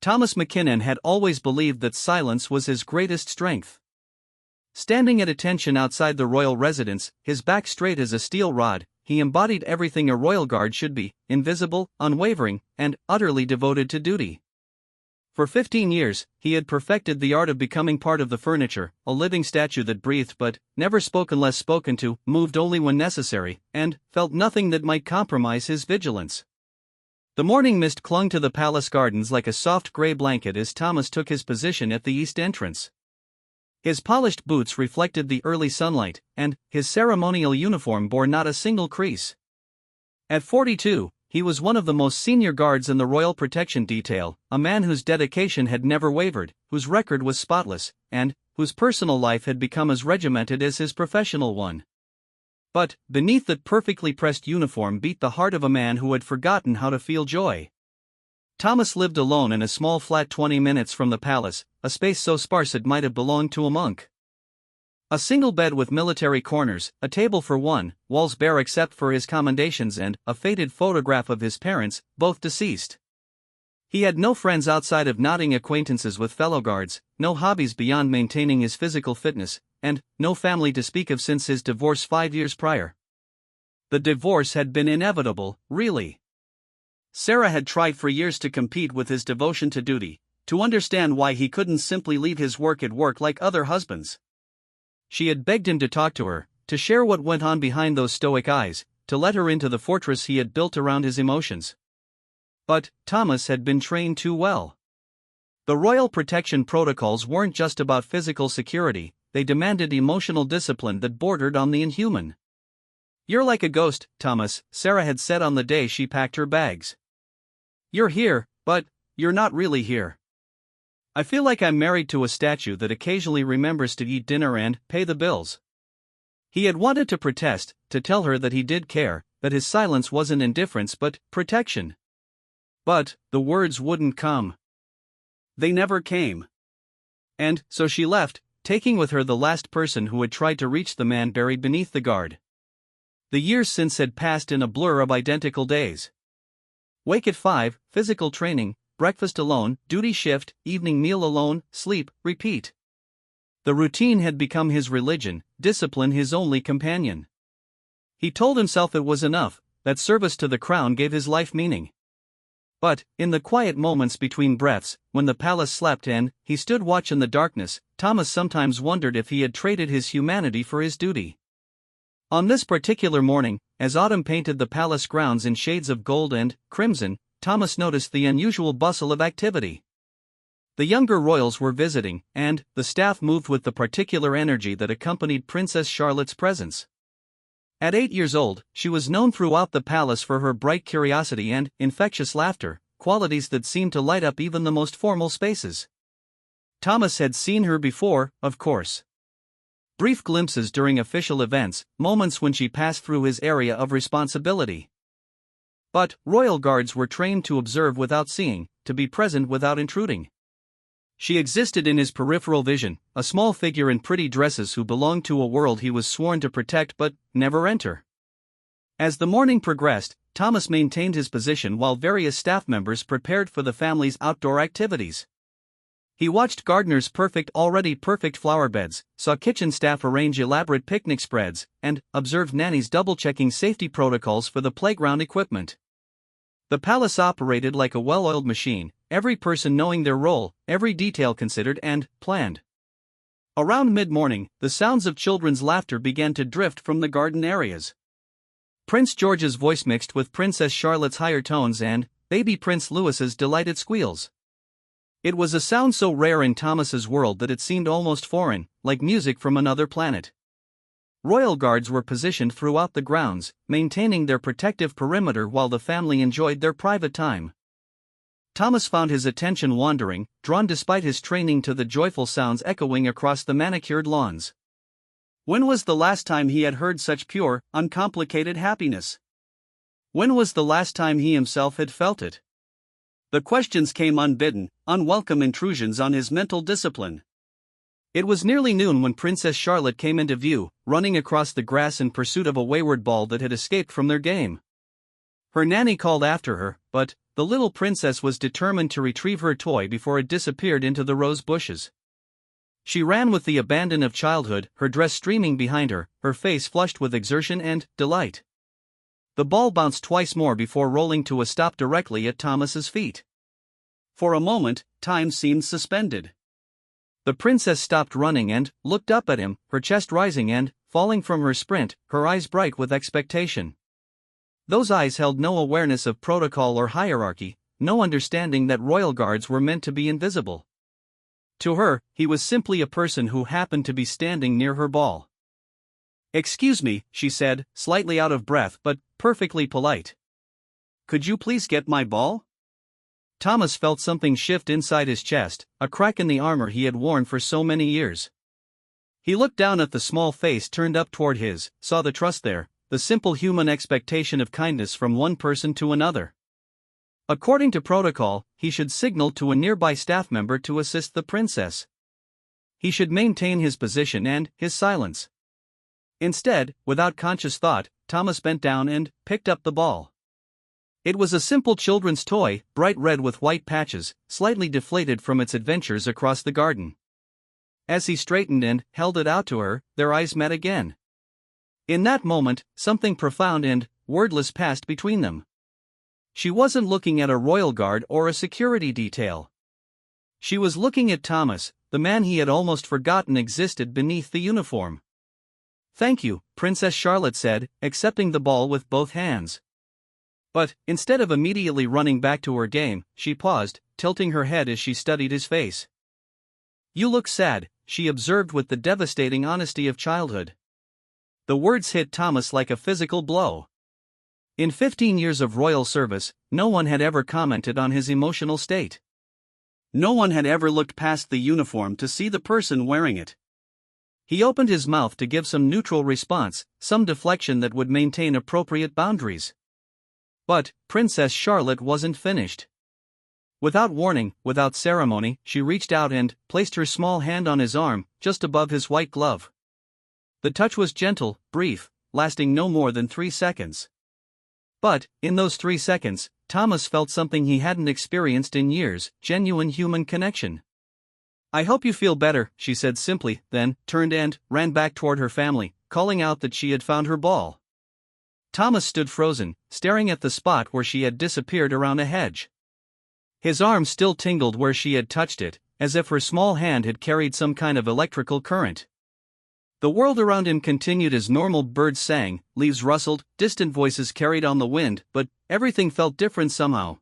Thomas MacKinnon had always believed that silence was his greatest strength. Standing at attention outside the royal residence, his back straight as a steel rod, he embodied everything a royal guard should be: invisible, unwavering, and utterly devoted to duty. For 15 years, he had perfected the art of becoming part of the furniture, a living statue that breathed but never spoke unless spoken to, moved only when necessary, and felt nothing that might compromise his vigilance. The morning mist clung to the palace gardens like a soft gray blanket as Thomas took his position at the east entrance. His polished boots reflected the early sunlight, and his ceremonial uniform bore not a single crease. At 42, he was one of the most senior guards in the Royal Protection Detail, a man whose dedication had never wavered, whose record was spotless, and whose personal life had become as regimented as his professional one. But, beneath that perfectly pressed uniform beat the heart of a man who had forgotten how to feel joy. Thomas lived alone in a small flat 20 minutes from the palace, a space so sparse it might have belonged to a monk. A single bed with military corners, a table for one, walls bare except for his commendations, and a faded photograph of his parents, both deceased. He had no friends outside of nodding acquaintances with fellow guards, no hobbies beyond maintaining his physical fitness, and no family to speak of since his divorce 5 years prior. The divorce had been inevitable, really. Sarah had tried for years to compete with his devotion to duty, to understand why he couldn't simply leave his work at work like other husbands. She had begged him to talk to her, to share what went on behind those stoic eyes, to let her into the fortress he had built around his emotions. But Thomas had been trained too well. The royal protection protocols weren't just about physical security, they demanded emotional discipline that bordered on the inhuman. "You're like a ghost, Thomas," Sarah had said on the day she packed her bags. "You're here, but you're not really here. I feel like I'm married to a statue that occasionally remembers to eat dinner and pay the bills." He had wanted to protest, to tell her that he did care, that his silence wasn't indifference but protection. But the words wouldn't come. They never came. And so she left, taking with her the last person who had tried to reach the man buried beneath the guard. The years since had passed in a blur of identical days. Wake at 5, physical training, breakfast alone, duty shift, evening meal alone, sleep, repeat. The routine had become his religion, discipline his only companion. He told himself it was enough, that service to the crown gave his life meaning. But, in the quiet moments between breaths, when the palace slept and he stood watch in the darkness, Thomas sometimes wondered if he had traded his humanity for his duty. On this particular morning, as autumn painted the palace grounds in shades of gold and crimson, Thomas noticed the unusual bustle of activity. The younger royals were visiting, and the staff moved with the particular energy that accompanied Princess Charlotte's presence. At 8 years old, she was known throughout the palace for her bright curiosity and infectious laughter, qualities that seemed to light up even the most formal spaces. Thomas had seen her before, of course. Brief glimpses during official events, moments when she passed through his area of responsibility. But royal guards were trained to observe without seeing, to be present without intruding. She existed in his peripheral vision, a small figure in pretty dresses who belonged to a world he was sworn to protect but never enter. As the morning progressed, Thomas maintained his position while various staff members prepared for the family's outdoor activities. He watched gardeners already perfect flower beds, saw kitchen staff arrange elaborate picnic spreads, and observed nannies double-checking safety protocols for the playground equipment. The palace operated like a well-oiled machine, every person knowing their role, every detail considered and planned. Around mid-morning, the sounds of children's laughter began to drift from the garden areas. Prince George's voice mixed with Princess Charlotte's higher tones and baby Prince Louis's delighted squeals. It was a sound so rare in Thomas's world that it seemed almost foreign, like music from another planet. Royal guards were positioned throughout the grounds, maintaining their protective perimeter while the family enjoyed their private time. Thomas found his attention wandering, drawn despite his training to the joyful sounds echoing across the manicured lawns. When was the last time he had heard such pure, uncomplicated happiness? When was the last time he himself had felt it? The questions came unbidden, unwelcome intrusions on his mental discipline. It was nearly noon when Princess Charlotte came into view, running across the grass in pursuit of a wayward ball that had escaped from their game. Her nanny called after her, but the little princess was determined to retrieve her toy before it disappeared into the rose bushes. She ran with the abandon of childhood, her dress streaming behind her, her face flushed with exertion and delight. The ball bounced twice more before rolling to a stop directly at Thomas's feet. For a moment, time seemed suspended. The princess stopped running and looked up at him, her chest rising and falling from her sprint, her eyes bright with expectation. Those eyes held no awareness of protocol or hierarchy, no understanding that royal guards were meant to be invisible. To her, he was simply a person who happened to be standing near her ball. "Excuse me," she said, slightly out of breath but perfectly polite. "Could you please get my ball?" Thomas felt something shift inside his chest, a crack in the armor he had worn for so many years. He looked down at the small face turned up toward his, saw the trust there, the simple human expectation of kindness from one person to another. According to protocol, he should signal to a nearby staff member to assist the princess. He should maintain his position and his silence. Instead, without conscious thought, Thomas bent down and picked up the ball. It was a simple children's toy, bright red with white patches, slightly deflated from its adventures across the garden. As he straightened and held it out to her, their eyes met again. In that moment, something profound and wordless passed between them. She wasn't looking at a royal guard or a security detail. She was looking at Thomas, the man he had almost forgotten existed beneath the uniform. "Thank you," Princess Charlotte said, accepting the ball with both hands. But, instead of immediately running back to her game, she paused, tilting her head as she studied his face. "You look sad," she observed with the devastating honesty of childhood. The words hit Thomas like a physical blow. In 15 years of royal service, no one had ever commented on his emotional state. No one had ever looked past the uniform to see the person wearing it. He opened his mouth to give some neutral response, some deflection that would maintain appropriate boundaries. But Princess Charlotte wasn't finished. Without warning, without ceremony, she reached out and placed her small hand on his arm, just above his white glove. The touch was gentle, brief, lasting no more than 3 seconds. But, in those 3 seconds, Thomas felt something he hadn't experienced in years, genuine human connection. "I hope you feel better," she said simply, then turned and ran back toward her family, calling out that she had found her ball. Thomas stood frozen, staring at the spot where she had disappeared around a hedge. His arm still tingled where she had touched it, as if her small hand had carried some kind of electrical current. The world around him continued as normal. Birds sang, leaves rustled, distant voices carried on the wind, but everything felt different somehow.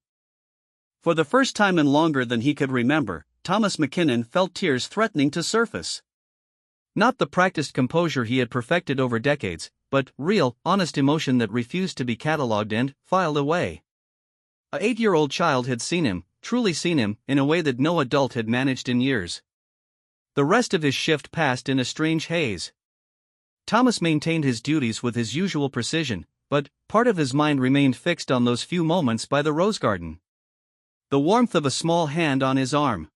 For the first time in longer than he could remember, Thomas McKinnon felt tears threatening to surface. Not the practiced composure he had perfected over decades, but real, honest emotion that refused to be catalogued and filed away. A 8-year-old child had seen him, truly seen him, in a way that no adult had managed in years. The rest of his shift passed in a strange haze. Thomas maintained his duties with his usual precision, but part of his mind remained fixed on those few moments by the rose garden. The warmth of a small hand on his arm.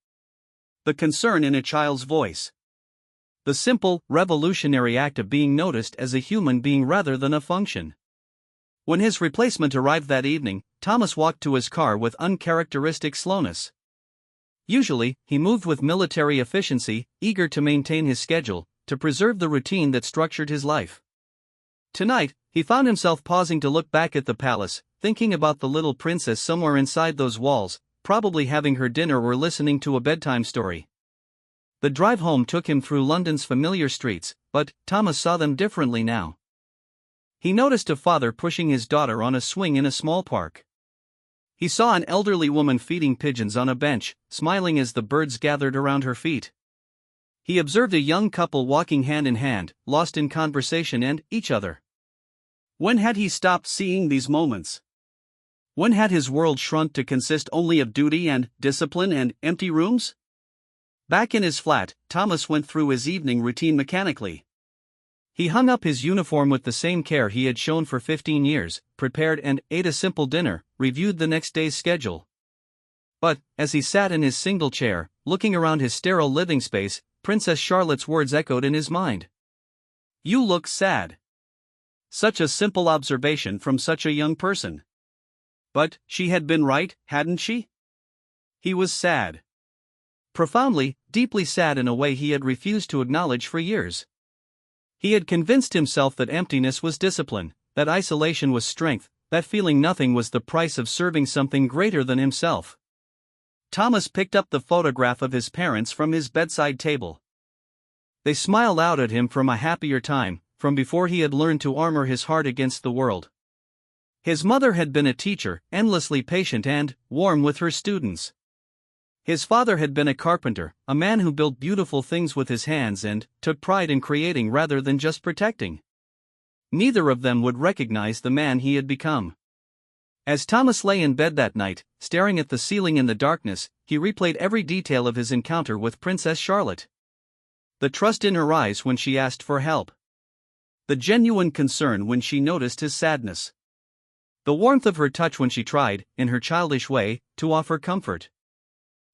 The concern in a child's voice. The simple, revolutionary act of being noticed as a human being rather than a function. When his replacement arrived that evening, Thomas walked to his car with uncharacteristic slowness. Usually, he moved with military efficiency, eager to maintain his schedule, to preserve the routine that structured his life. Tonight, he found himself pausing to look back at the palace, thinking about the little princess somewhere inside those walls, probably having her dinner or listening to a bedtime story. The drive home took him through London's familiar streets, but Thomas saw them differently now. He noticed a father pushing his daughter on a swing in a small park. He saw an elderly woman feeding pigeons on a bench, smiling as the birds gathered around her feet. He observed a young couple walking hand in hand, lost in conversation and each other. When had he stopped seeing these moments? When had his world shrunk to consist only of duty and discipline and empty rooms? Back in his flat, Thomas went through his evening routine mechanically. He hung up his uniform with the same care he had shown for 15 years, prepared and ate a simple dinner, reviewed the next day's schedule. But, as he sat in his single chair, looking around his sterile living space, Princess Charlotte's words echoed in his mind. "You look sad." Such a simple observation from such a young person. But she had been right, hadn't she? He was sad. Profoundly, deeply sad in a way he had refused to acknowledge for years. He had convinced himself that emptiness was discipline, that isolation was strength, that feeling nothing was the price of serving something greater than himself. Thomas picked up the photograph of his parents from his bedside table. They smiled out at him from a happier time, from before he had learned to armor his heart against the world. His mother had been a teacher, endlessly patient and warm with her students. His father had been a carpenter, a man who built beautiful things with his hands and took pride in creating rather than just protecting. Neither of them would recognize the man he had become. As Thomas lay in bed that night, staring at the ceiling in the darkness, he replayed every detail of his encounter with Princess Charlotte. The trust in her eyes when she asked for help. The genuine concern when she noticed his sadness. The warmth of her touch when she tried, in her childish way, to offer comfort.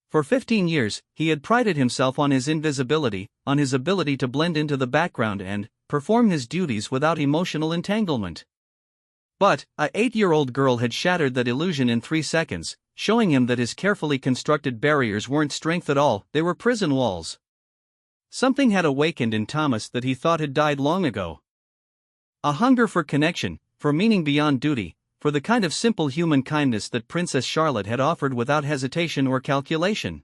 For 15 years, he had prided himself on his invisibility, on his ability to blend into the background and perform his duties without emotional entanglement. But an 8-year-old girl had shattered that illusion in 3 seconds, showing him that his carefully constructed barriers weren't strength at all, they were prison walls. Something had awakened in Thomas that he thought had died long ago. A hunger for connection, for meaning beyond duty, for the kind of simple human kindness that Princess Charlotte had offered without hesitation or calculation.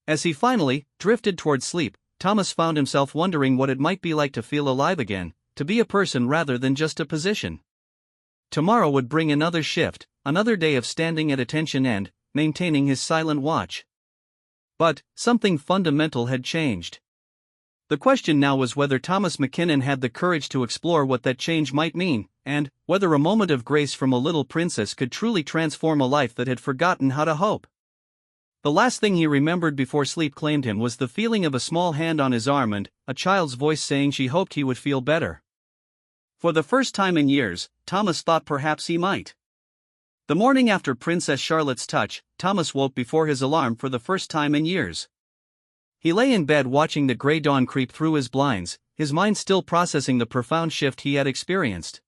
As he finally drifted toward sleep, Thomas found himself wondering what it might be like to feel alive again, to be a person rather than just a position. Tomorrow would bring another shift, another day of standing at attention and maintaining his silent watch. But something fundamental had changed. The question now was whether Thomas McKinnon had the courage to explore what that change might mean, and whether a moment of grace from a little princess could truly transform a life that had forgotten how to hope. The last thing he remembered before sleep claimed him was the feeling of a small hand on his arm and a child's voice saying she hoped he would feel better. For the first time in years, Thomas thought perhaps he might. The morning after Princess Charlotte's touch, Thomas woke before his alarm for the first time in years. He lay in bed watching the gray dawn creep through his blinds, his mind still processing the profound shift he had experienced.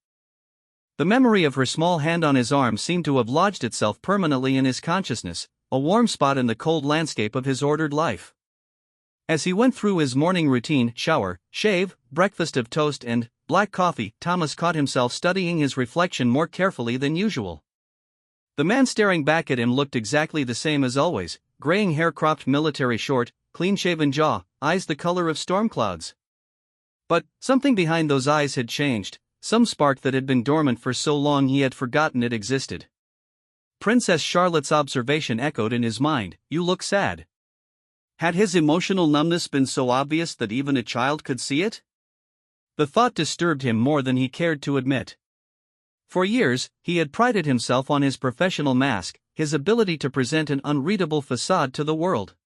The memory of her small hand on his arm seemed to have lodged itself permanently in his consciousness, a warm spot in the cold landscape of his ordered life. As he went through his morning routine, shower, shave, breakfast of toast and black coffee, Thomas caught himself studying his reflection more carefully than usual. The man staring back at him looked exactly the same as always, graying hair cropped military short, clean-shaven jaw, eyes the color of storm clouds. But something behind those eyes had changed, some spark that had been dormant for so long he had forgotten it existed. Princess Charlotte's observation echoed in his mind, "You look sad." Had his emotional numbness been so obvious that even a child could see it? The thought disturbed him more than he cared to admit. For years, he had prided himself on his professional mask, his ability to present an unreadable facade to the world.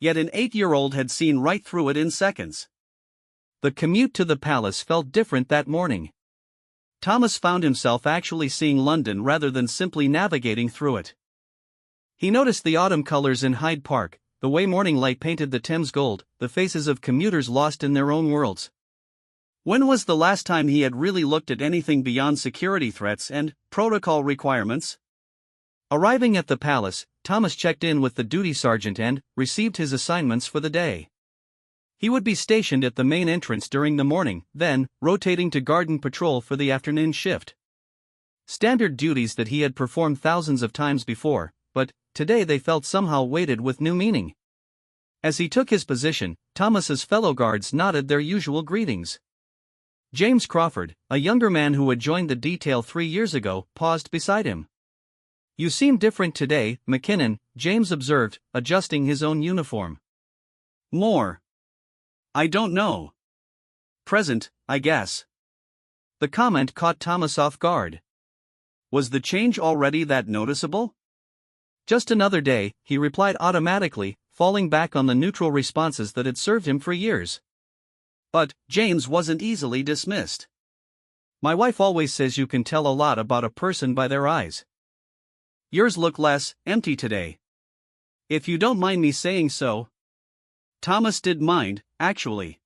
Yet an 8-year-old had seen right through it in seconds. The commute to the palace felt different that morning. Thomas found himself actually seeing London rather than simply navigating through it. He noticed the autumn colors in Hyde Park, the way morning light painted the Thames gold, the faces of commuters lost in their own worlds. When was the last time he had really looked at anything beyond security threats and protocol requirements? Arriving at the palace, Thomas checked in with the duty sergeant and received his assignments for the day. He would be stationed at the main entrance during the morning, then rotating to garden patrol for the afternoon shift. Standard duties that he had performed thousands of times before, but today they felt somehow weighted with new meaning. As he took his position, Thomas's fellow guards nodded their usual greetings. James Crawford, a younger man who had joined the detail 3 years ago, paused beside him. "You seem different today, McKinnon," James observed, adjusting his own uniform. "More. I don't know. Present, I guess." The comment caught Thomas off guard. Was the change already that noticeable? "Just another day," he replied automatically, falling back on the neutral responses that had served him for years. But James wasn't easily dismissed. "My wife always says you can tell a lot about a person by their eyes. Yours look less empty today. If you don't mind me saying so." Thomas did mind, actually.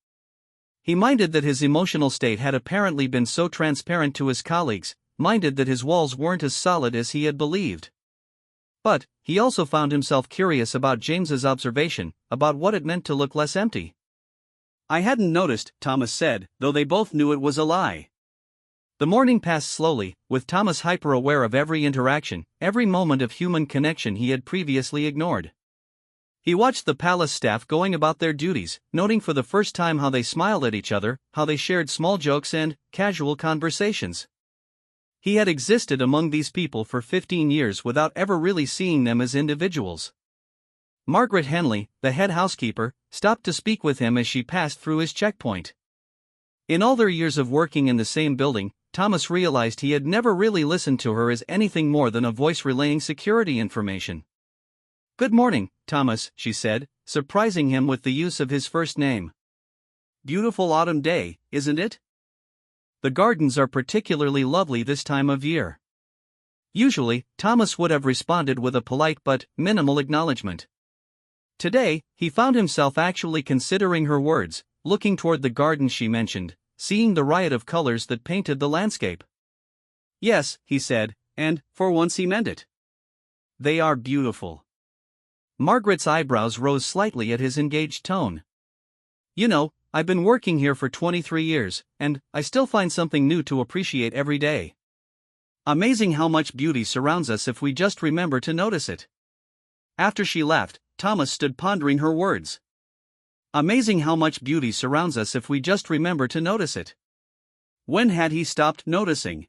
He minded that his emotional state had apparently been so transparent to his colleagues, minded that his walls weren't as solid as he had believed. But he also found himself curious about James's observation, about what it meant to look less empty. I hadn't noticed, Thomas said, though they both knew it was a lie. The morning passed slowly, with Thomas hyper-aware of every interaction, every moment of human connection he had previously ignored. He watched the palace staff going about their duties, noting for the first time how they smiled at each other, how they shared small jokes and casual conversations. He had existed among these people for 15 years without ever really seeing them as individuals. Margaret Henley, the head housekeeper, stopped to speak with him as she passed through his checkpoint. In all their years of working in the same building, Thomas realized he had never really listened to her as anything more than a voice relaying security information. "Good morning, Thomas," she said, surprising him with the use of his first name. "Beautiful autumn day, isn't it?" "The gardens are particularly lovely this time of year." Usually, Thomas would have responded with a polite but minimal acknowledgement. Today, he found himself actually considering her words, looking toward the garden she mentioned, seeing the riot of colors that painted the landscape. "Yes," he said, and, for once he meant it. "They are beautiful." Margaret's eyebrows rose slightly at his engaged tone. "You know, I've been working here for 23 years, and I still find something new to appreciate every day. Amazing how much beauty surrounds us if we just remember to notice it." After she left, Thomas stood pondering her words. Amazing how much beauty surrounds us if we just remember to notice it. When had he stopped noticing?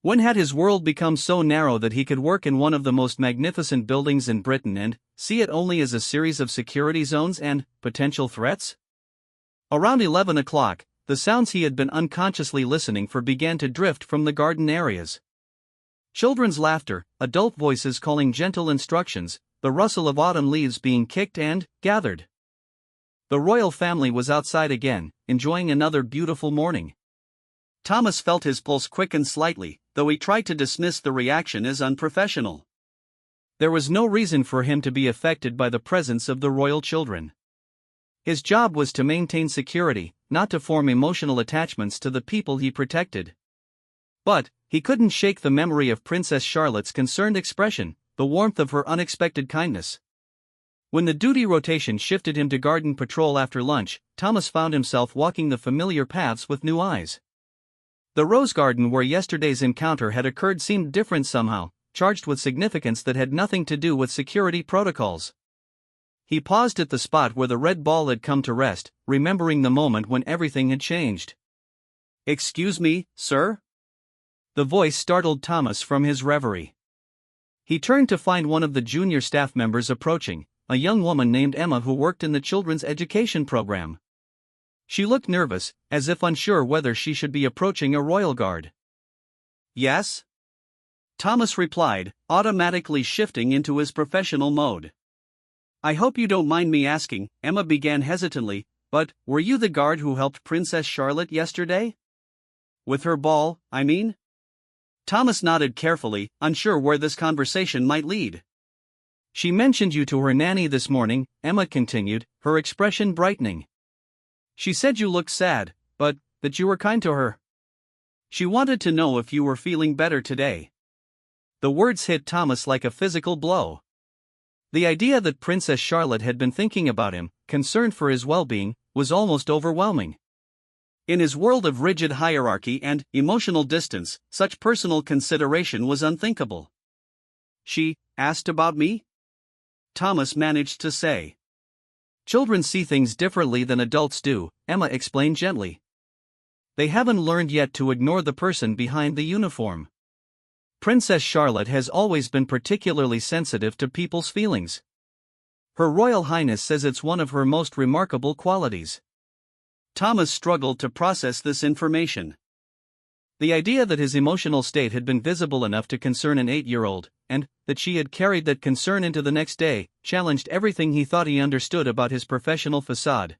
When had his world become so narrow that he could work in one of the most magnificent buildings in Britain and see it only as a series of security zones and potential threats? Around 11 o'clock, the sounds he had been unconsciously listening for began to drift from the garden areas. Children's laughter, adult voices calling gentle instructions, the rustle of autumn leaves being kicked and gathered. The royal family was outside again, enjoying another beautiful morning. Thomas felt his pulse quicken slightly, though he tried to dismiss the reaction as unprofessional. There was no reason for him to be affected by the presence of the royal children. His job was to maintain security, not to form emotional attachments to the people he protected. But he couldn't shake the memory of Princess Charlotte's concerned expression, the warmth of her unexpected kindness. When the duty rotation shifted him to garden patrol after lunch, Thomas found himself walking the familiar paths with new eyes. The rose garden where yesterday's encounter had occurred seemed different somehow, charged with significance that had nothing to do with security protocols. He paused at the spot where the red ball had come to rest, remembering the moment when everything had changed. "Excuse me, sir?" The voice startled Thomas from his reverie. He turned to find one of the junior staff members approaching, a young woman named Emma who worked in the children's education program. She looked nervous, as if unsure whether she should be approaching a royal guard. "Yes?" Thomas replied, automatically shifting into his professional mode. "I hope you don't mind me asking," Emma began hesitantly, "but were you the guard who helped Princess Charlotte yesterday? With her ball, I mean?" Thomas nodded carefully, unsure where this conversation might lead. "She mentioned you to her nanny this morning," Emma continued, her expression brightening. "She said you looked sad, but that you were kind to her. She wanted to know if you were feeling better today." The words hit Thomas like a physical blow. The idea that Princess Charlotte had been thinking about him, concerned for his well-being, was almost overwhelming. In his world of rigid hierarchy and emotional distance, such personal consideration was unthinkable. "She asked about me?" Thomas managed to say. "Children see things differently than adults do," Emma explained gently. "They haven't learned yet to ignore the person behind the uniform. Princess Charlotte has always been particularly sensitive to people's feelings. Her Royal Highness says it's one of her most remarkable qualities." Thomas struggled to process this information. The idea that his emotional state had been visible enough to concern an 8-year-old, and that she had carried that concern into the next day, challenged everything he thought he understood about his professional facade.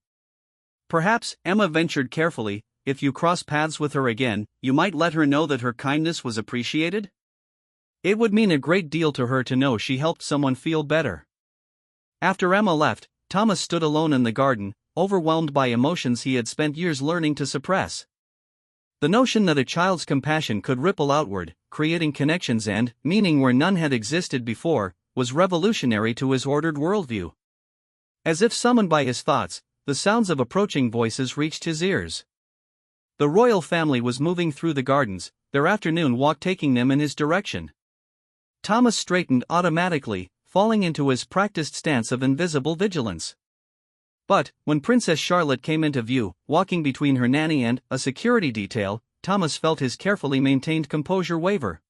"Perhaps," Emma ventured carefully, "if you cross paths with her again, you might let her know that her kindness was appreciated? It would mean a great deal to her to know she helped someone feel better." After Emma left, Thomas stood alone in the garden, overwhelmed by emotions he had spent years learning to suppress. The notion that a child's compassion could ripple outward, creating connections and meaning where none had existed before, was revolutionary to his ordered worldview. As if summoned by his thoughts, the sounds of approaching voices reached his ears. The royal family was moving through the gardens, their afternoon walk taking them in his direction. Thomas straightened automatically, falling into his practiced stance of invisible vigilance. But, when Princess Charlotte came into view, walking between her nanny and a security detail, Thomas felt his carefully maintained composure waver.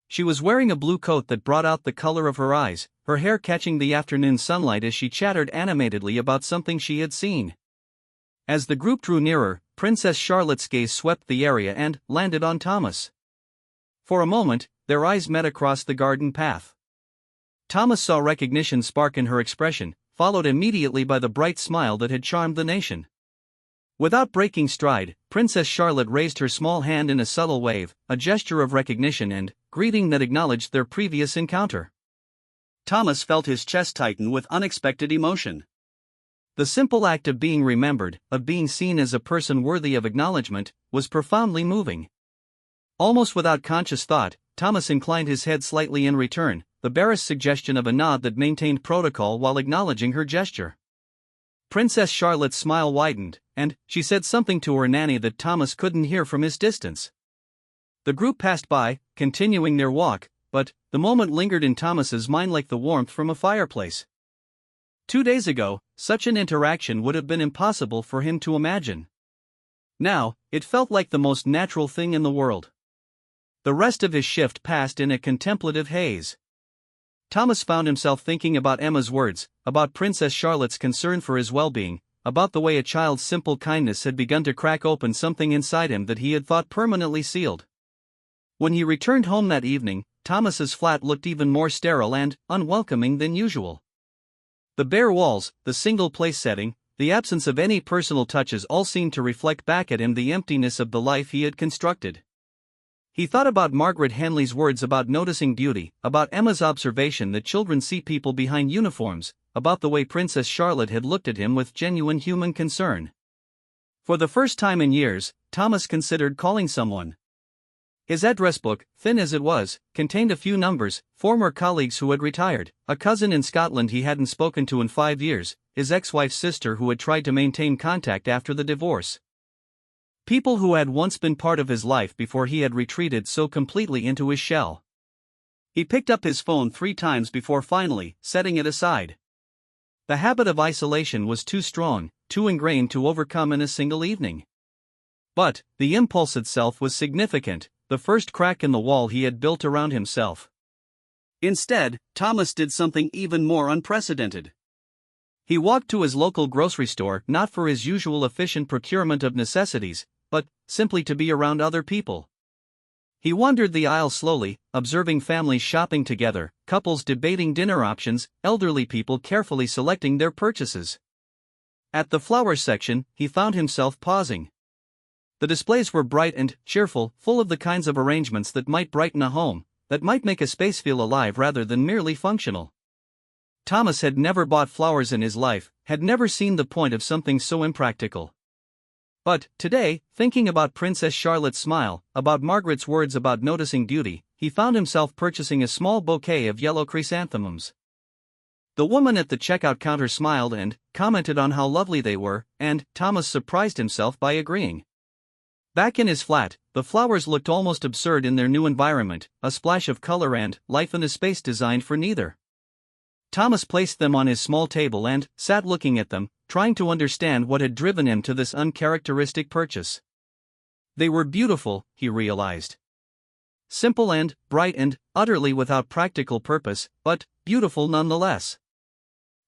She was wearing a blue coat that brought out the color of her eyes, her hair catching the afternoon sunlight as she chattered animatedly about something she had seen. As the group drew nearer, Princess Charlotte's gaze swept the area and landed on Thomas. For a moment, their eyes met across the garden path. Thomas saw recognition spark in her expression, followed immediately by the bright smile that had charmed the nation. Without breaking stride, Princess Charlotte raised her small hand in a subtle wave, a gesture of recognition and greeting that acknowledged their previous encounter. Thomas felt his chest tighten with unexpected emotion. The simple act of being remembered, of being seen as a person worthy of acknowledgement, was profoundly moving. Almost without conscious thought, Thomas inclined his head slightly in return, the barest suggestion of a nod that maintained protocol while acknowledging her gesture. Princess Charlotte's smile widened, and she said something to her nanny that Thomas couldn't hear from his distance. The group passed by, continuing their walk, but the moment lingered in Thomas's mind like the warmth from a fireplace. 2 days ago, such an interaction would have been impossible for him to imagine. Now, it felt like the most natural thing in the world. The rest of his shift passed in a contemplative haze. Thomas found himself thinking about Emma's words, about Princess Charlotte's concern for his well-being, about the way a child's simple kindness had begun to crack open something inside him that he had thought permanently sealed. When he returned home that evening, Thomas's flat looked even more sterile and unwelcoming than usual. The bare walls, the single-place setting, the absence of any personal touches all seemed to reflect back at him the emptiness of the life he had constructed. He thought about Margaret Henley's words about noticing beauty, about Emma's observation that children see people behind uniforms, about the way Princess Charlotte had looked at him with genuine human concern. For the first time in years, Thomas considered calling someone. His address book, thin as it was, contained a few numbers, former colleagues who had retired, a cousin in Scotland he hadn't spoken to in 5 years, his ex-wife's sister who had tried to maintain contact after the divorce. People who had once been part of his life before he had retreated so completely into his shell. He picked up his phone 3 times before finally setting it aside. The habit of isolation was too strong, too ingrained to overcome in a single evening. But the impulse itself was significant, the first crack in the wall he had built around himself. Instead, Thomas did something even more unprecedented. He walked to his local grocery store not for his usual efficient procurement of necessities, but simply to be around other people. He wandered the aisle slowly, observing families shopping together, couples debating dinner options, elderly people carefully selecting their purchases. At the flower section, he found himself pausing. The displays were bright and cheerful, full of the kinds of arrangements that might brighten a home, that might make a space feel alive rather than merely functional. Thomas had never bought flowers in his life, had never seen the point of something so impractical. But, today, thinking about Princess Charlotte's smile, about Margaret's words about noticing beauty, he found himself purchasing a small bouquet of yellow chrysanthemums. The woman at the checkout counter smiled and commented on how lovely they were, and Thomas surprised himself by agreeing. Back in his flat, the flowers looked almost absurd in their new environment, a splash of color and life in a space designed for neither. Thomas placed them on his small table and sat looking at them, trying to understand what had driven him to this uncharacteristic purchase. They were beautiful, he realized. Simple and bright and utterly without practical purpose, but beautiful nonetheless.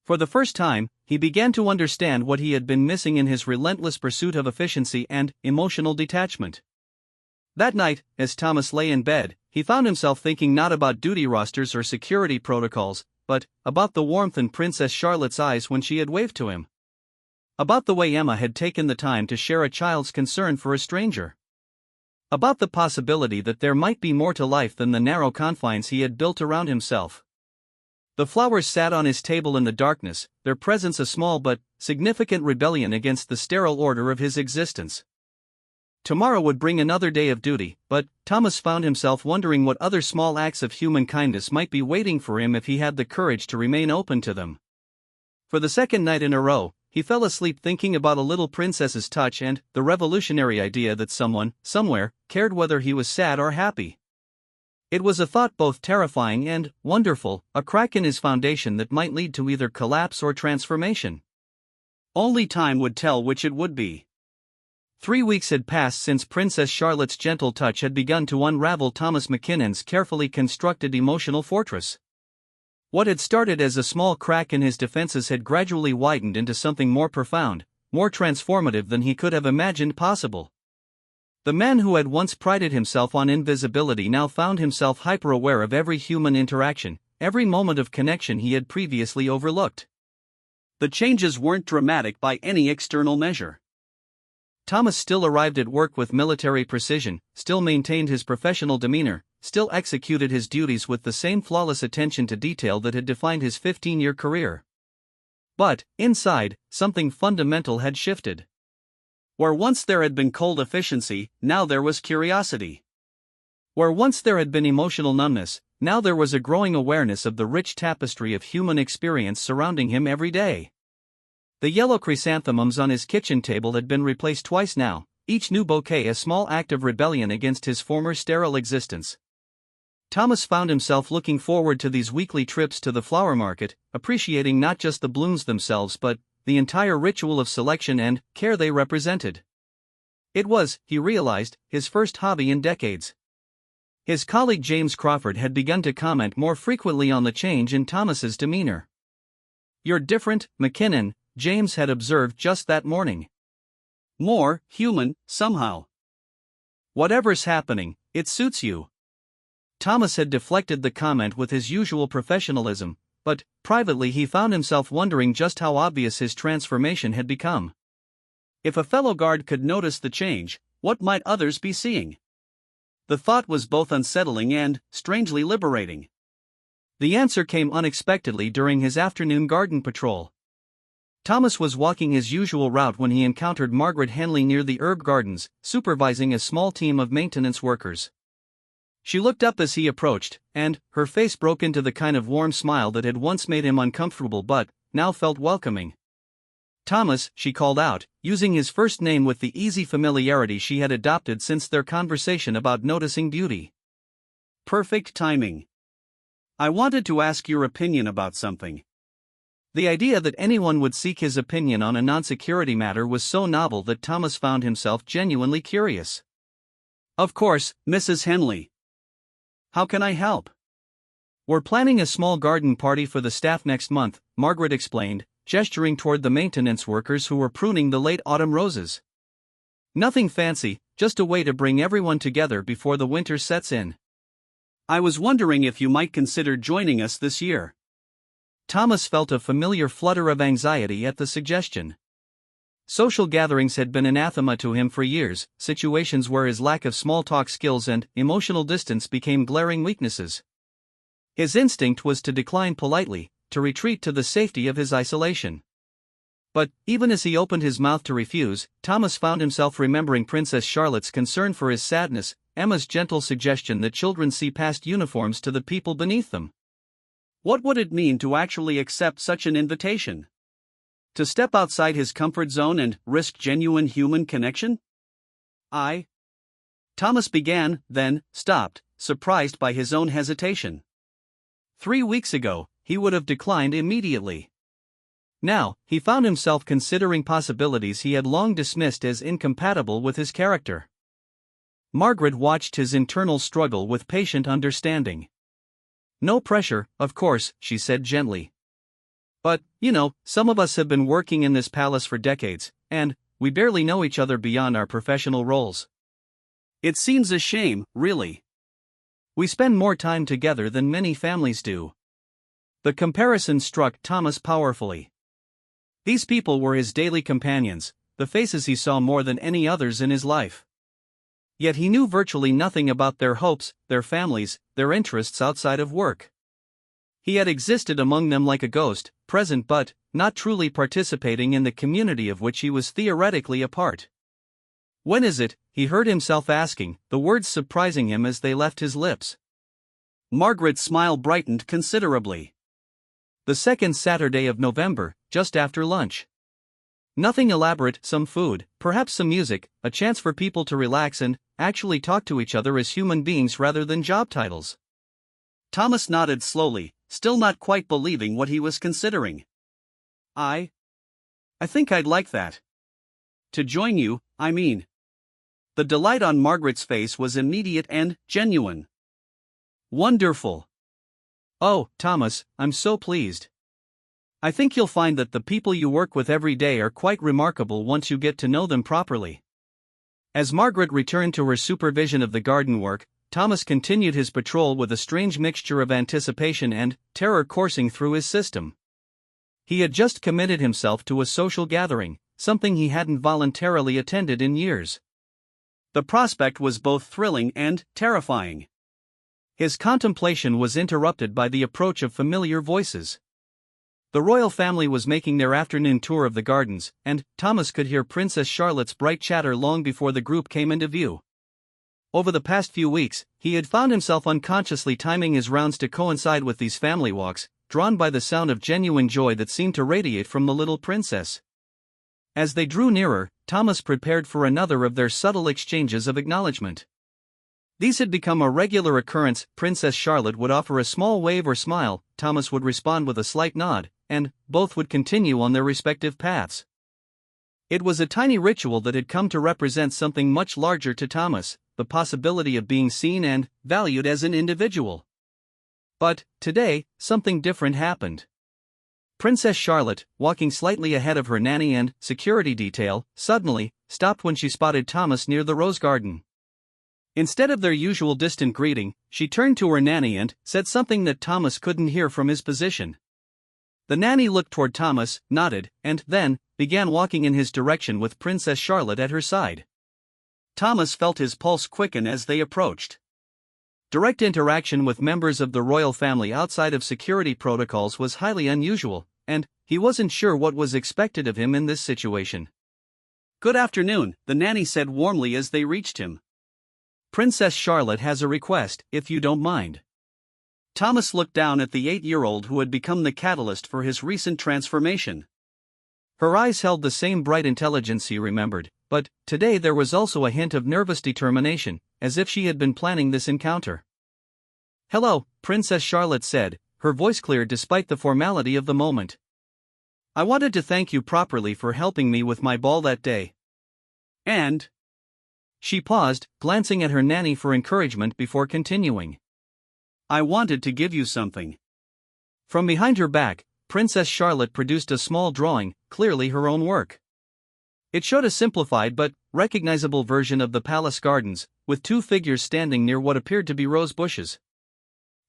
For the first time, he began to understand what he had been missing in his relentless pursuit of efficiency and emotional detachment. That night, as Thomas lay in bed, he found himself thinking not about duty rosters or security protocols, but about the warmth in Princess Charlotte's eyes when she had waved to him. About the way Emma had taken the time to share a child's concern for a stranger. About the possibility that there might be more to life than the narrow confines he had built around himself. The flowers sat on his table in the darkness, their presence a small but significant rebellion against the sterile order of his existence. Tomorrow would bring another day of duty, but Thomas found himself wondering what other small acts of human kindness might be waiting for him if he had the courage to remain open to them. For the second night in a row, he fell asleep thinking about a little princess's touch and the revolutionary idea that someone, somewhere, cared whether he was sad or happy. It was a thought both terrifying and wonderful, a crack in his foundation that might lead to either collapse or transformation. Only time would tell which it would be. 3 weeks had passed since Princess Charlotte's gentle touch had begun to unravel Thomas McKinnon's carefully constructed emotional fortress. What had started as a small crack in his defenses had gradually widened into something more profound, more transformative than he could have imagined possible. The man who had once prided himself on invisibility now found himself hyper-aware of every human interaction, every moment of connection he had previously overlooked. The changes weren't dramatic by any external measure. Thomas still arrived at work with military precision, still maintained his professional demeanor, still executed his duties with the same flawless attention to detail that had defined his 15-year career. But, inside, something fundamental had shifted. Where once there had been cold efficiency, now there was curiosity. Where once there had been emotional numbness, now there was a growing awareness of the rich tapestry of human experience surrounding him every day. The yellow chrysanthemums on his kitchen table had been replaced twice now, each new bouquet a small act of rebellion against his former sterile existence. Thomas found himself looking forward to these weekly trips to the flower market, appreciating not just the blooms themselves but the entire ritual of selection and care they represented. It was, he realized, his first hobby in decades. His colleague James Crawford had begun to comment more frequently on the change in Thomas's demeanor. "You're different, McKinnon," James had observed just that morning. "More human, somehow." "Whatever's happening, it suits you." Thomas had deflected the comment with his usual professionalism, but privately he found himself wondering just how obvious his transformation had become. If a fellow guard could notice the change, what might others be seeing? The thought was both unsettling and strangely liberating. The answer came unexpectedly during his afternoon garden patrol. Thomas was walking his usual route when he encountered Margaret Henley near the herb gardens, supervising a small team of maintenance workers. She looked up as he approached, and her face broke into the kind of warm smile that had once made him uncomfortable but now felt welcoming. "Thomas," she called out, using his first name with the easy familiarity she had adopted since their conversation about noticing beauty. Perfect timing. I wanted to ask your opinion about something. The idea that anyone would seek his opinion on a non-security matter was so novel that Thomas found himself genuinely curious. Of course, Mrs. Henley. How can I help? "We're planning a small garden party for the staff next month," Margaret explained, gesturing toward the maintenance workers who were pruning the late autumn roses. "Nothing fancy, just a way to bring everyone together before the winter sets in." "I was wondering if you might consider joining us this year." Thomas felt a familiar flutter of anxiety at the suggestion. Social gatherings had been anathema to him for years, situations where his lack of small-talk skills and emotional distance became glaring weaknesses. His instinct was to decline politely, to retreat to the safety of his isolation. But, even as he opened his mouth to refuse, Thomas found himself remembering Princess Charlotte's concern for his sadness, Emma's gentle suggestion that children see past uniforms to the people beneath them. What would it mean to actually accept such an invitation? To step outside his comfort zone and risk genuine human connection? Thomas began, then stopped, surprised by his own hesitation. 3 weeks ago, he would have declined immediately. Now, he found himself considering possibilities he had long dismissed as incompatible with his character. Margaret watched his internal struggle with patient understanding. "No pressure, of course," she said gently. "But, some of us have been working in this palace for decades, and we barely know each other beyond our professional roles. It seems a shame, really. We spend more time together than many families do." The comparison struck Thomas powerfully. These people were his daily companions, the faces he saw more than any others in his life. Yet he knew virtually nothing about their hopes, their families, their interests outside of work. He had existed among them like a ghost, present but not truly participating in the community of which he was theoretically a part. When is it? He heard himself asking, the words surprising him as they left his lips. Margaret's smile brightened considerably. The second Saturday of November, just after lunch. Nothing elaborate, some food, perhaps some music, a chance for people to relax and actually talk to each other as human beings rather than job titles. Thomas nodded slowly, still not quite believing what he was considering. I think I'd like that. To join you, I mean. The delight on Margaret's face was immediate and genuine. Wonderful. Oh, Thomas, I'm so pleased. I think you'll find that the people you work with every day are quite remarkable once you get to know them properly. As Margaret returned to her supervision of the garden work, Thomas continued his patrol with a strange mixture of anticipation and terror coursing through his system. He had just committed himself to a social gathering, something he hadn't voluntarily attended in years. The prospect was both thrilling and terrifying. His contemplation was interrupted by the approach of familiar voices. The royal family was making their afternoon tour of the gardens, and Thomas could hear Princess Charlotte's bright chatter long before the group came into view. Over the past few weeks, he had found himself unconsciously timing his rounds to coincide with these family walks, drawn by the sound of genuine joy that seemed to radiate from the little princess. As they drew nearer, Thomas prepared for another of their subtle exchanges of acknowledgement. These had become a regular occurrence. Princess Charlotte would offer a small wave or smile, Thomas would respond with a slight nod, and both would continue on their respective paths. It was a tiny ritual that had come to represent something much larger to Thomas, the possibility of being seen and valued as an individual. But, today, something different happened. Princess Charlotte, walking slightly ahead of her nanny and security detail, suddenly stopped when she spotted Thomas near the rose garden. Instead of their usual distant greeting, she turned to her nanny and said something that Thomas couldn't hear from his position. The nanny looked toward Thomas, nodded, and then began walking in his direction with Princess Charlotte at her side. Thomas felt his pulse quicken as they approached. Direct interaction with members of the royal family outside of security protocols was highly unusual, and he wasn't sure what was expected of him in this situation. "Good afternoon," the nanny said warmly as they reached him. "Princess Charlotte has a request, if you don't mind." Thomas looked down at the 8-year-old who had become the catalyst for his recent transformation. Her eyes held the same bright intelligence he remembered, but today there was also a hint of nervous determination, as if she had been planning this encounter. "Hello," Princess Charlotte said, her voice clear despite the formality of the moment. "I wanted to thank you properly for helping me with my ball that day." And she paused, glancing at her nanny for encouragement before continuing. "I wanted to give you something." From behind her back, Princess Charlotte produced a small drawing, clearly her own work. It showed a simplified but recognizable version of the palace gardens, with two figures standing near what appeared to be rose bushes.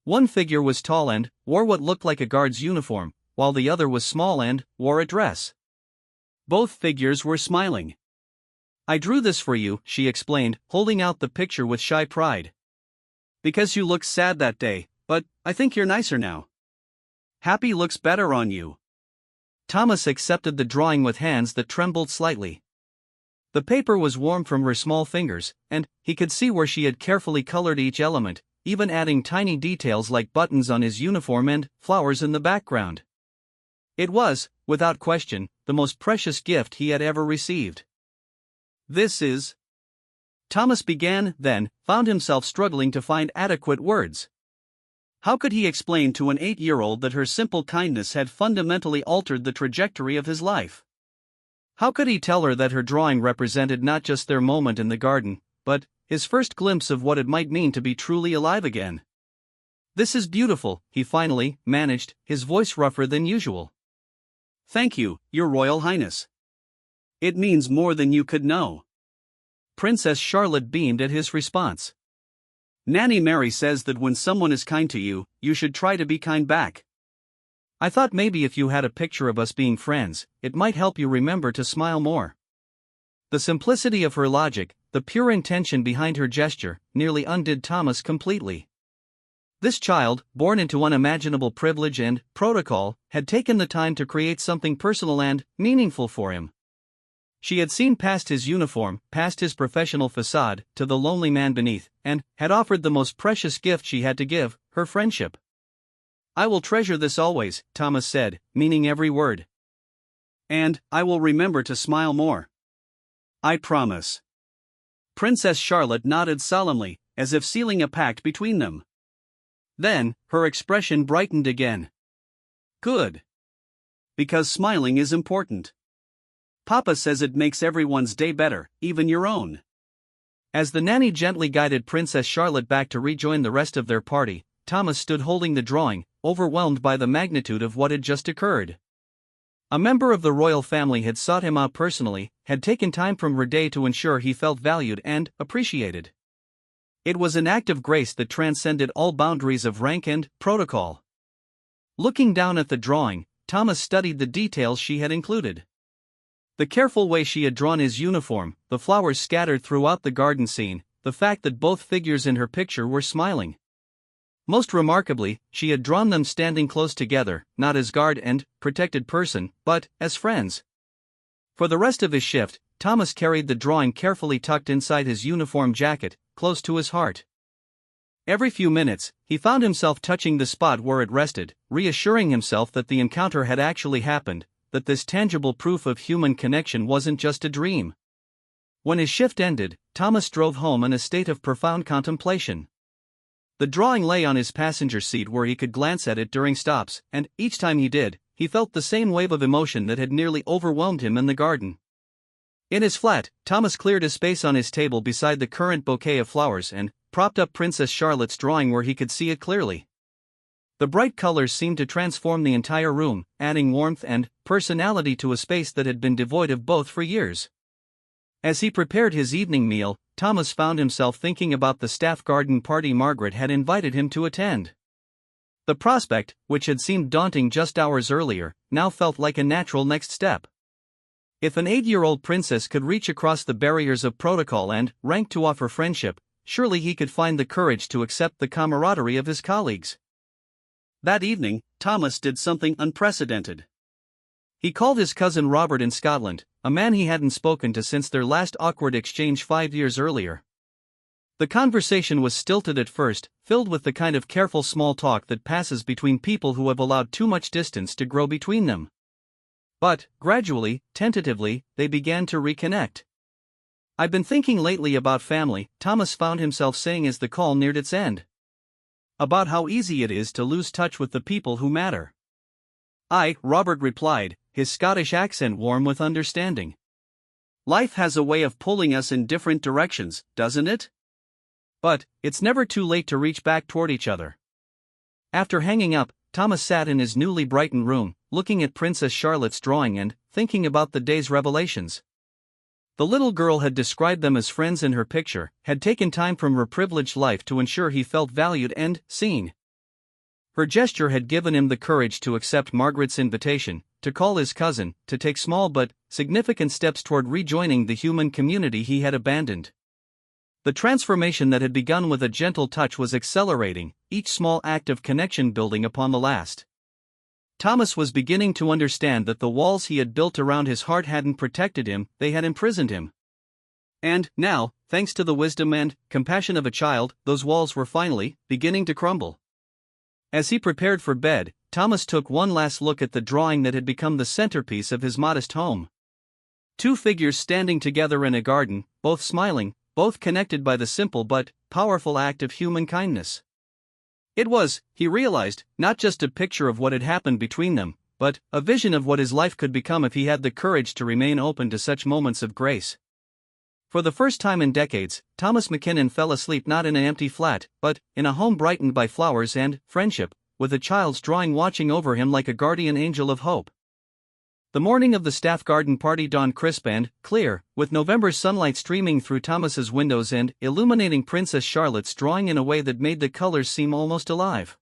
One figure was tall and wore what looked like a guard's uniform, while the other was small and wore a dress. Both figures were smiling. "I drew this for you," she explained, holding out the picture with shy pride. "Because you looked sad that day, but I think you're nicer now. Happy looks better on you." Thomas accepted the drawing with hands that trembled slightly. The paper was warm from her small fingers, and he could see where she had carefully colored each element, even adding tiny details like buttons on his uniform and flowers in the background. It was, without question, the most precious gift he had ever received. "This is..." Thomas began, then found himself struggling to find adequate words. How could he explain to an 8-year-old that her simple kindness had fundamentally altered the trajectory of his life? How could he tell her that her drawing represented not just their moment in the garden, but his first glimpse of what it might mean to be truly alive again? "This is beautiful," he finally managed, his voice rougher than usual. "Thank you, Your Royal Highness. It means more than you could know." Princess Charlotte beamed at his response. "Nanny Mary says that when someone is kind to you, you should try to be kind back." "I thought maybe if you had a picture of us being friends, it might help you remember to smile more." The simplicity of her logic, the pure intention behind her gesture, nearly undid Thomas completely. This child, born into unimaginable privilege and protocol, had taken the time to create something personal and meaningful for him. She had seen past his uniform, past his professional facade, to the lonely man beneath, and had offered the most precious gift she had to give, her friendship. "I will treasure this always," Thomas said, meaning every word. "And I will remember to smile more. I promise." Princess Charlotte nodded solemnly, as if sealing a pact between them. Then, her expression brightened again. "Good. Because smiling is important. Papa says it makes everyone's day better, even your own." As the nanny gently guided Princess Charlotte back to rejoin the rest of their party, Thomas stood holding the drawing, overwhelmed by the magnitude of what had just occurred. A member of the royal family had sought him out personally, had taken time from her day to ensure he felt valued and appreciated. It was an act of grace that transcended all boundaries of rank and protocol. Looking down at the drawing, Thomas studied the details she had included. The careful way she had drawn his uniform, the flowers scattered throughout the garden scene, the fact that both figures in her picture were smiling. Most remarkably, she had drawn them standing close together, not as guard and protected person, but as friends. For the rest of his shift, Thomas carried the drawing carefully tucked inside his uniform jacket, close to his heart. Every few minutes, he found himself touching the spot where it rested, reassuring himself that the encounter had actually happened, that this tangible proof of human connection wasn't just a dream. When his shift ended, Thomas drove home in a state of profound contemplation. The drawing lay on his passenger seat where he could glance at it during stops, and each time he did, he felt the same wave of emotion that had nearly overwhelmed him in the garden. In his flat, Thomas cleared a space on his table beside the current bouquet of flowers and propped up Princess Charlotte's drawing where he could see it clearly. The bright colors seemed to transform the entire room, adding warmth and personality to a space that had been devoid of both for years. As he prepared his evening meal, Thomas found himself thinking about the staff garden party Margaret had invited him to attend. The prospect, which had seemed daunting just hours earlier, now felt like a natural next step. If an 8-year-old princess could reach across the barriers of protocol and rank to offer friendship, surely he could find the courage to accept the camaraderie of his colleagues. That evening, Thomas did something unprecedented. He called his cousin Robert in Scotland, a man he hadn't spoken to since their last awkward exchange 5 years earlier. The conversation was stilted at first, filled with the kind of careful small talk that passes between people who have allowed too much distance to grow between them. But, gradually, tentatively, they began to reconnect. "I've been thinking lately about family," Thomas found himself saying as the call neared its end. "About how easy it is to lose touch with the people who matter." "Aye," Robert replied, his Scottish accent warm with understanding. "Life has a way of pulling us in different directions, doesn't it? But it's never too late to reach back toward each other." After hanging up, Thomas sat in his newly brightened room, looking at Princess Charlotte's drawing and thinking about the day's revelations. The little girl had described them as friends in her picture, had taken time from her privileged life to ensure he felt valued and seen. Her gesture had given him the courage to accept Margaret's invitation, to call his cousin, to take small but significant steps toward rejoining the human community he had abandoned. The transformation that had begun with a gentle touch was accelerating, each small act of connection building upon the last. Thomas was beginning to understand that the walls he had built around his heart hadn't protected him, they had imprisoned him. And, now, thanks to the wisdom and compassion of a child, those walls were finally beginning to crumble. As he prepared for bed, Thomas took one last look at the drawing that had become the centerpiece of his modest home. Two figures standing together in a garden, both smiling, both connected by the simple but powerful act of human kindness. It was, he realized, not just a picture of what had happened between them, but a vision of what his life could become if he had the courage to remain open to such moments of grace. For the first time in decades, Thomas McKinnon fell asleep not in an empty flat, but in a home brightened by flowers and friendship, with a child's drawing watching over him like a guardian angel of hope. The morning of the staff garden party dawned crisp and clear, with November's sunlight streaming through Thomas's windows and illuminating Princess Charlotte's drawing in a way that made the colors seem almost alive.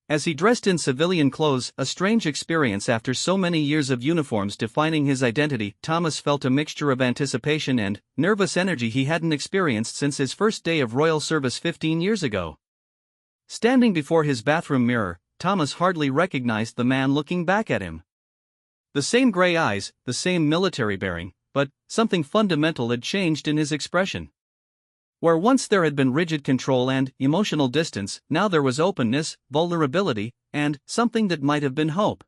As he dressed in civilian clothes, a strange experience after so many years of uniforms defining his identity, Thomas felt a mixture of anticipation and nervous energy he hadn't experienced since his first day of royal service 15 years ago. Standing before his bathroom mirror, Thomas hardly recognized the man looking back at him. The same gray eyes, the same military bearing, but something fundamental had changed in his expression. Where once there had been rigid control and emotional distance, now there was openness, vulnerability, and something that might have been hope.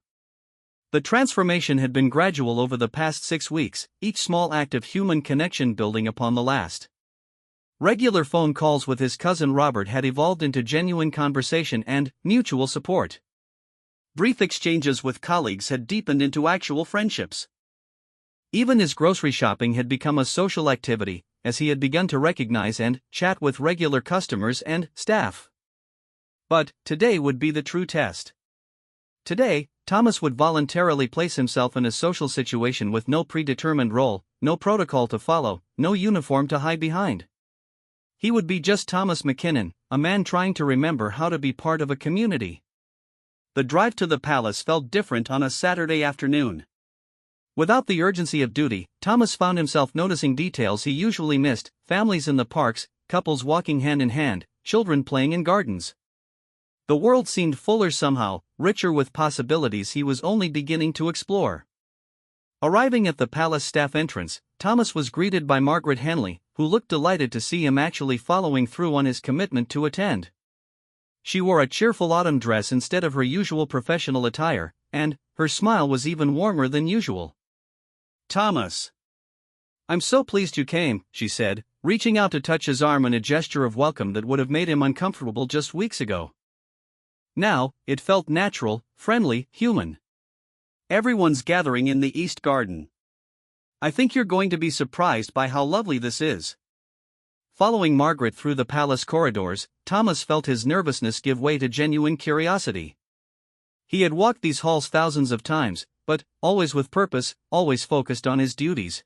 The transformation had been gradual over the past 6 weeks, each small act of human connection building upon the last. Regular phone calls with his cousin Robert had evolved into genuine conversation and mutual support. Brief exchanges with colleagues had deepened into actual friendships. Even his grocery shopping had become a social activity, as he had begun to recognize and chat with regular customers and staff. But today would be the true test. Today, Thomas would voluntarily place himself in a social situation with no predetermined role, no protocol to follow, no uniform to hide behind. He would be just Thomas McKinnon, a man trying to remember how to be part of a community. The drive to the palace felt different on a Saturday afternoon. Without the urgency of duty, Thomas found himself noticing details he usually missed: families in the parks, couples walking hand in hand, children playing in gardens. The world seemed fuller somehow, richer with possibilities he was only beginning to explore. Arriving at the palace staff entrance, Thomas was greeted by Margaret Henley, who looked delighted to see him actually following through on his commitment to attend. She wore a cheerful autumn dress instead of her usual professional attire, and her smile was even warmer than usual. "Thomas, I'm so pleased you came," she said, reaching out to touch his arm in a gesture of welcome that would have made him uncomfortable just weeks ago. Now, it felt natural, friendly, human. "Everyone's gathering in the East Garden. I think you're going to be surprised by how lovely this is." Following Margaret through the palace corridors, Thomas felt his nervousness give way to genuine curiosity. He had walked these halls thousands of times, but always with purpose, always focused on his duties.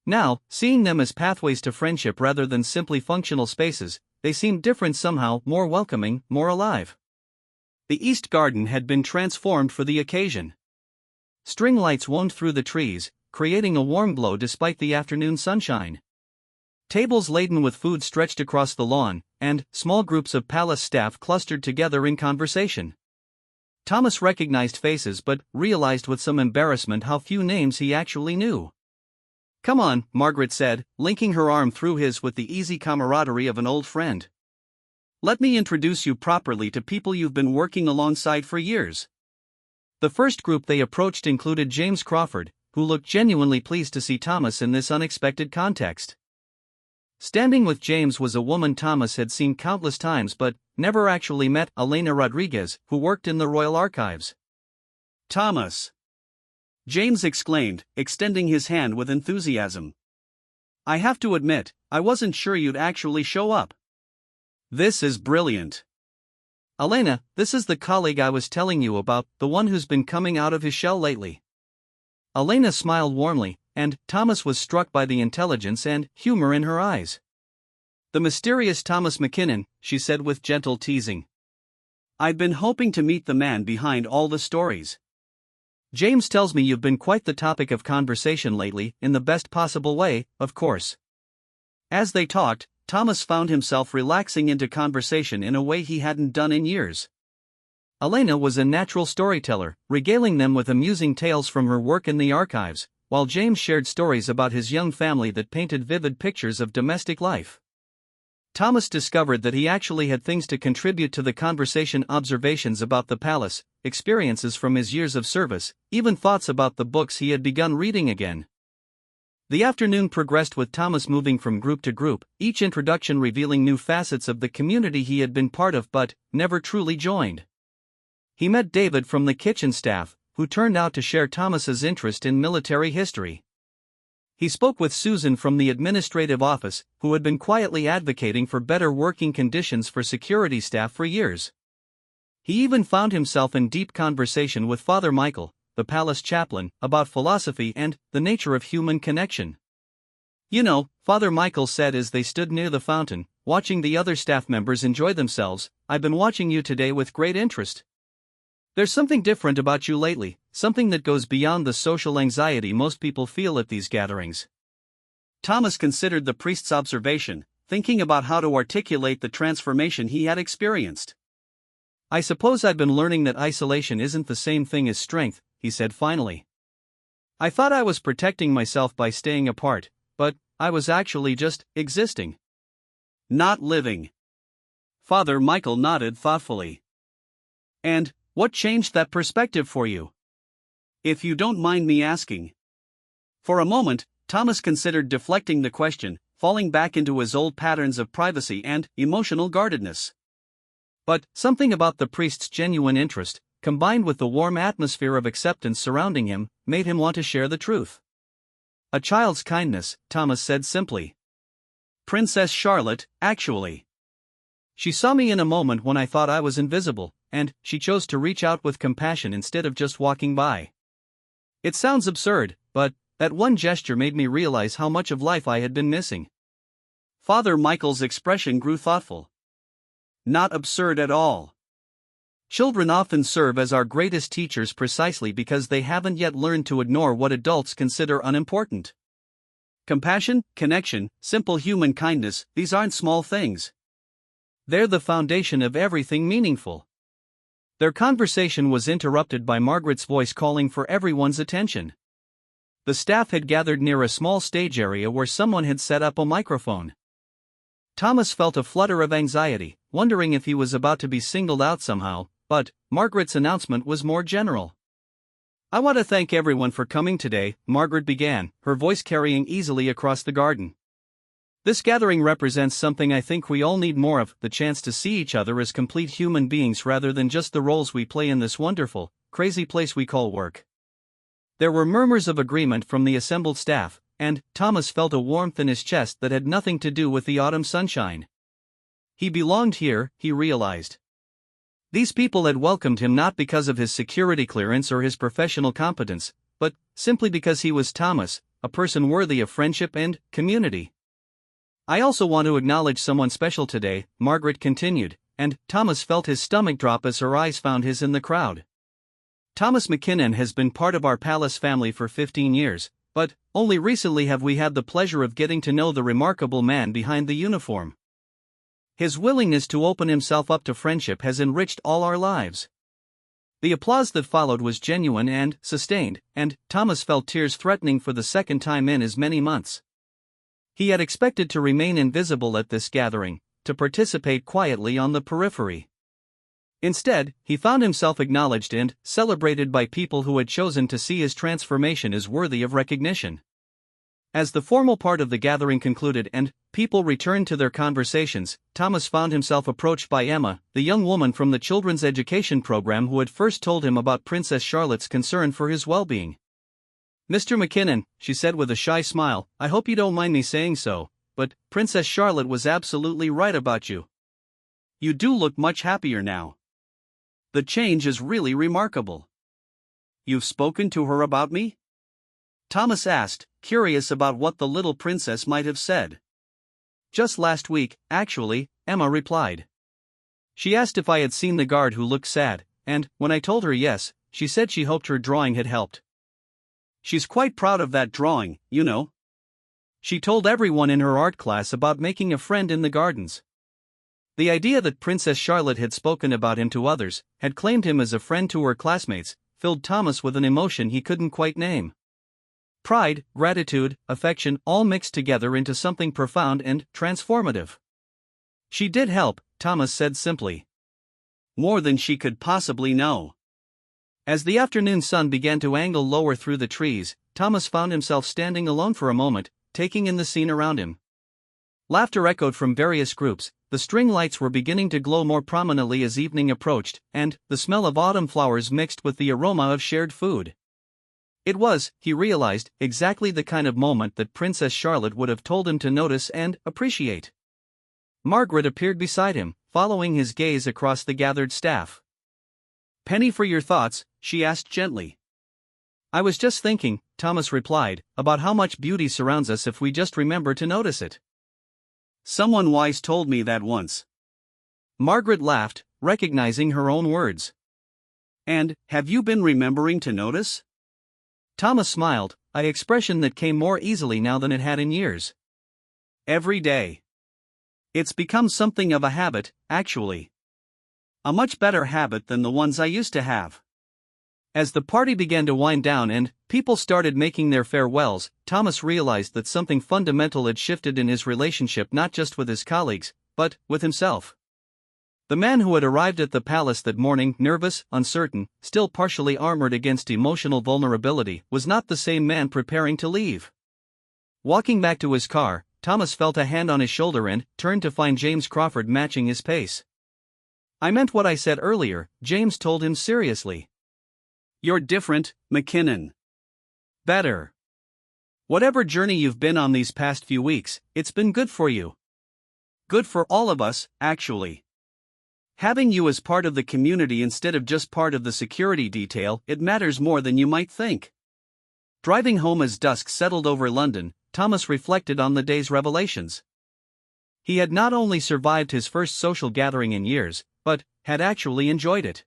Now, seeing them as pathways to friendship rather than simply functional spaces, they seemed different somehow, more welcoming, more alive. The East Garden had been transformed for the occasion. String lights wound through the trees, creating a warm glow despite the afternoon sunshine. Tables laden with food stretched across the lawn, and small groups of palace staff clustered together in conversation. Thomas recognized faces but realized with some embarrassment how few names he actually knew. "Come on," Margaret said, linking her arm through his with the easy camaraderie of an old friend. "Let me introduce you properly to people you've been working alongside for years." The first group they approached included James Crawford, who looked genuinely pleased to see Thomas in this unexpected context. Standing with James was a woman Thomas had seen countless times but never actually met: Elena Rodriguez, who worked in the Royal Archives. "Thomas!" James exclaimed, extending his hand with enthusiasm. "I have to admit, I wasn't sure you'd actually show up. This is brilliant." "Elena, this is the colleague I was telling you about, the one who's been coming out of his shell lately." Elena smiled warmly, and Thomas was struck by the intelligence and humor in her eyes. "The mysterious Thomas McKinnon," she said with gentle teasing. "I've been hoping to meet the man behind all the stories. James tells me you've been quite the topic of conversation lately, in the best possible way, of course." As they talked, Thomas found himself relaxing into conversation in a way he hadn't done in years. Elena was a natural storyteller, regaling them with amusing tales from her work in the archives, while James shared stories about his young family that painted vivid pictures of domestic life. Thomas discovered that he actually had things to contribute to the conversation: observations about the palace, experiences from his years of service, even thoughts about the books he had begun reading again. The afternoon progressed with Thomas moving from group to group, each introduction revealing new facets of the community he had been part of but never truly joined. He met David from the kitchen staff, who turned out to share Thomas's interest in military history. He spoke with Susan from the administrative office, who had been quietly advocating for better working conditions for security staff for years. He even found himself in deep conversation with Father Michael, the palace chaplain, about philosophy and the nature of human connection. "You know," Father Michael said as they stood near the fountain, watching the other staff members enjoy themselves, "I've been watching you today with great interest. There's something different about you lately, something that goes beyond the social anxiety most people feel at these gatherings." Thomas considered the priest's observation, thinking about how to articulate the transformation he had experienced. "I suppose I've been learning that isolation isn't the same thing as strength," he said finally. I thought I was protecting myself by staying apart, but I was actually just existing. Not living. Father Michael nodded thoughtfully. And what changed that perspective for you? If you don't mind me asking. For a moment, Thomas considered deflecting the question, falling back into his old patterns of privacy and emotional guardedness. But something about the priest's genuine interest, combined with the warm atmosphere of acceptance surrounding him, made him want to share the truth. A child's kindness, Thomas said simply. Princess Charlotte, actually. She saw me in a moment when I thought I was invisible, and she chose to reach out with compassion instead of just walking by. It sounds absurd, but that one gesture made me realize how much of life I had been missing. Father Michael's expression grew thoughtful. Not absurd at all. Children often serve as our greatest teachers precisely because they haven't yet learned to ignore what adults consider unimportant. Compassion, connection, simple human kindness, these aren't small things. They're the foundation of everything meaningful. Their conversation was interrupted by Margaret's voice calling for everyone's attention. The staff had gathered near a small stage area where someone had set up a microphone. Thomas felt a flutter of anxiety, wondering if he was about to be singled out somehow, but Margaret's announcement was more general. "I want to thank everyone for coming today," Margaret began, her voice carrying easily across the garden. "This gathering represents something I think we all need more of, the chance to see each other as complete human beings rather than just the roles we play in this wonderful, crazy place we call work." There were murmurs of agreement from the assembled staff, and Thomas felt a warmth in his chest that had nothing to do with the autumn sunshine. He belonged here, he realized. These people had welcomed him not because of his security clearance or his professional competence, but simply because he was Thomas, a person worthy of friendship and community. "I also want to acknowledge someone special today," Margaret continued, and Thomas felt his stomach drop as her eyes found his in the crowd. "Thomas McKinnon has been part of our palace family for 15 years, but only recently have we had the pleasure of getting to know the remarkable man behind the uniform. His willingness to open himself up to friendship has enriched all our lives." The applause that followed was genuine and sustained, and Thomas felt tears threatening for the second time in as many months. He had expected to remain invisible at this gathering, to participate quietly on the periphery. Instead, he found himself acknowledged and celebrated by people who had chosen to see his transformation as worthy of recognition. As the formal part of the gathering concluded and people returned to their conversations, Thomas found himself approached by Emma, the young woman from the children's education program who had first told him about Princess Charlotte's concern for his well-being. "Mr. McKinnon," she said with a shy smile, "I hope you don't mind me saying so, but Princess Charlotte was absolutely right about you. You do look much happier now. The change is really remarkable." "You've spoken to her about me?" Thomas asked, curious about what the little princess might have said. "Just last week, actually," Emma replied. "She asked if I had seen the guard who looked sad, and when I told her yes, she said she hoped her drawing had helped. She's quite proud of that drawing, you know. She told everyone in her art class about making a friend in the gardens." The idea that Princess Charlotte had spoken about him to others, had claimed him as a friend to her classmates, filled Thomas with an emotion he couldn't quite name. Pride, gratitude, affection, all mixed together into something profound and transformative. "She did help," Thomas said simply. "More than she could possibly know." As the afternoon sun began to angle lower through the trees, Thomas found himself standing alone for a moment, taking in the scene around him. Laughter echoed from various groups, the string lights were beginning to glow more prominently as evening approached, and the smell of autumn flowers mixed with the aroma of shared food. It was, he realized, exactly the kind of moment that Princess Charlotte would have told him to notice and appreciate. Margaret appeared beside him, following his gaze across the gathered staff. "Penny for your thoughts," she asked gently. "I was just thinking," Thomas replied, "about how much beauty surrounds us if we just remember to notice it." "Someone wise told me that once." Margaret laughed, recognizing her own words. "And, have you been remembering to notice?" Thomas smiled, an expression that came more easily now than it had in years. "Every day. It's become something of a habit, actually. A much better habit than the ones I used to have." As the party began to wind down and people started making their farewells, Thomas realized that something fundamental had shifted in his relationship, not just with his colleagues, but with himself. The man who had arrived at the palace that morning, nervous, uncertain, still partially armored against emotional vulnerability, was not the same man preparing to leave. Walking back to his car, Thomas felt a hand on his shoulder and turned to find James Crawford matching his pace. "I meant what I said earlier," James told him seriously. "You're different, McKinnon." "Better. Whatever journey you've been on these past few weeks, it's been good for you. Good for all of us, actually. Having you as part of the community instead of just part of the security detail, it matters more than you might think." Driving home as dusk settled over London, Thomas reflected on the day's revelations. He had not only survived his first social gathering in years, but had actually enjoyed it.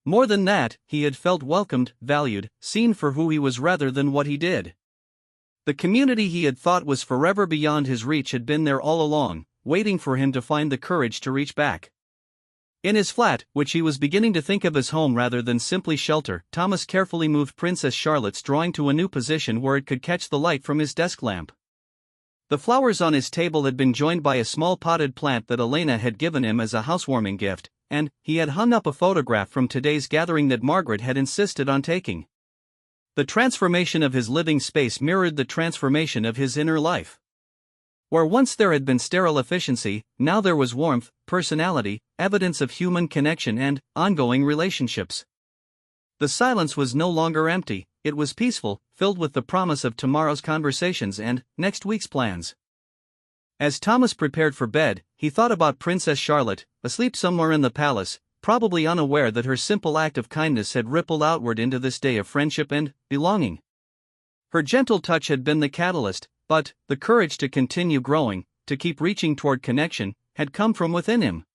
More than that, he had felt welcomed, valued, seen for who he was rather than what he did. The community he had thought was forever beyond his reach had been there all along, waiting for him to find the courage to reach back. In his flat, which he was beginning to think of as home rather than simply shelter, Thomas carefully moved Princess Charlotte's drawing to a new position where it could catch the light from his desk lamp. The flowers on his table had been joined by a small potted plant that Elena had given him as a housewarming gift, and he had hung up a photograph from today's gathering that Margaret had insisted on taking. The transformation of his living space mirrored the transformation of his inner life. Where once there had been sterile efficiency, now there was warmth, personality, evidence of human connection and ongoing relationships. The silence was no longer empty, it was peaceful, filled with the promise of tomorrow's conversations and next week's plans. As Thomas prepared for bed, he thought about Princess Charlotte, asleep somewhere in the palace, probably unaware that her simple act of kindness had rippled outward into this day of friendship and belonging. Her gentle touch had been the catalyst, but the courage to continue growing, to keep reaching toward connection, had come from within him.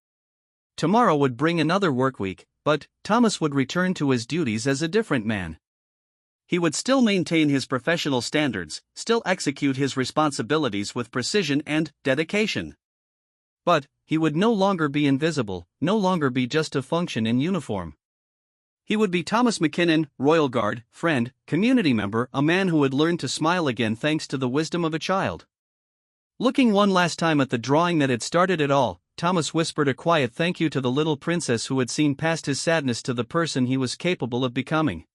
Tomorrow would bring another work week, but Thomas would return to his duties as a different man. He would still maintain his professional standards, still execute his responsibilities with precision and dedication. But he would no longer be invisible, no longer be just a function in uniform. He would be Thomas McKinnon, Royal Guard, friend, community member, a man who had learned to smile again thanks to the wisdom of a child. Looking one last time at the drawing that had started it all, Thomas whispered a quiet thank you to the little princess who had seen past his sadness to the person he was capable of becoming.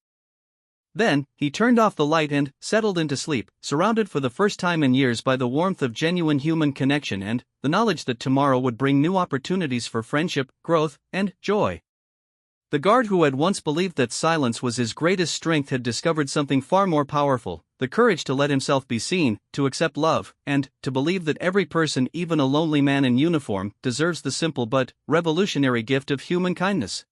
Then, he turned off the light and settled into sleep, surrounded for the first time in years by the warmth of genuine human connection and the knowledge that tomorrow would bring new opportunities for friendship, growth, and joy. The guard who had once believed that silence was his greatest strength had discovered something far more powerful, the courage to let himself be seen, to accept love, and to believe that every person, even a lonely man in uniform, deserves the simple but revolutionary gift of human kindness.